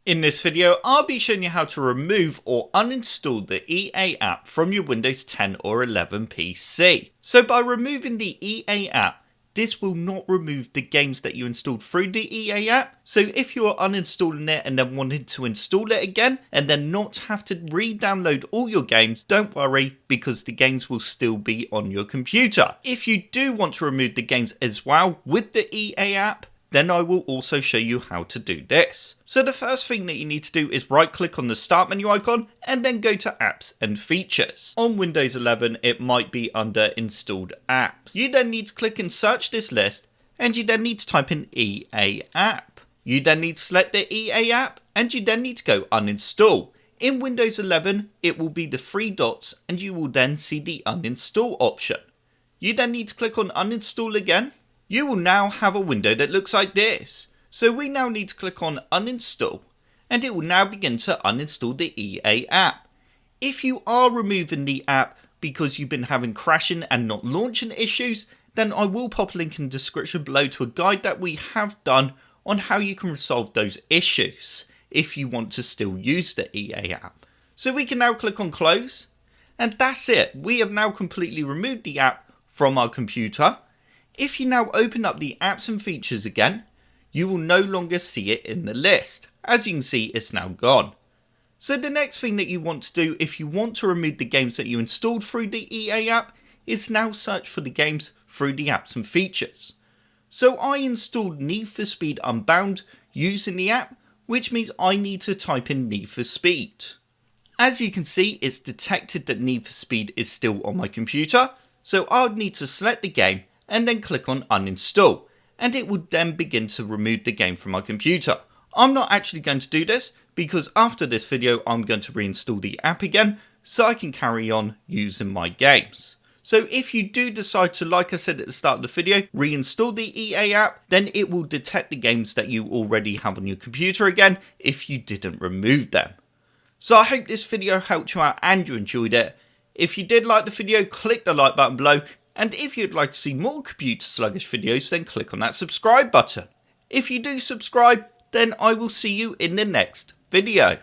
In this video, I'll be showing you how to remove or uninstall the EA app from your Windows 10 or 11 PC. So by removing the EA app, this will not remove the games that you installed through the EA app. So if you are uninstalling it and then wanting to install it again and then not have to re-download all your games, don't worry, because the games will still be on your computer. If you do want to remove the games as well with the EA app, then I will also show you how to do this. So the first thing that you need to do is right click on the start menu icon and then go to apps and features. On Windows 11 it might be under installed apps. You then need to click and search this list and you then need to type in EA app. You then need to select the EA app and you then need to go uninstall. In Windows 11 it will be the three dots and you will then see the uninstall option. You then need to click on uninstall again. You will now have a window that looks like this. So we now need to click on uninstall and it will now begin to uninstall the EA app. If you are removing the app because you've been having crashing and not launching issues, then I will pop a link in the description below to a guide that we have done on how you can resolve those issues if you want to still use the EA app. So we can now click on close and that's it. We have now completely removed the app from our computer. If you now open up the apps and features again, you will no longer see it in the list. As you can see, it's now gone. So the next thing that you want to do if you want to remove the games that you installed through the EA app is now search for the games through the apps and features. So I installed Need for Speed Unbound using the app, which means I need to type in Need for Speed. As you can see, it's detected that Need for Speed is still on my computer, so I would need to select the game and then click on uninstall and it would then begin to remove the game from my computer. I'm not actually going to do this because after this video I'm going to reinstall the app again so I can carry on using my games. So if you do decide to, like I said at the start of the video, reinstall the EA app, then it will detect the games that you already have on your computer again if you didn't remove them. So I hope this video helped you out and you enjoyed it. If you did like the video, click the like button below. And if you'd like to see more computer sluggish videos, then click on that subscribe button. If you do subscribe, then I will see you in the next video.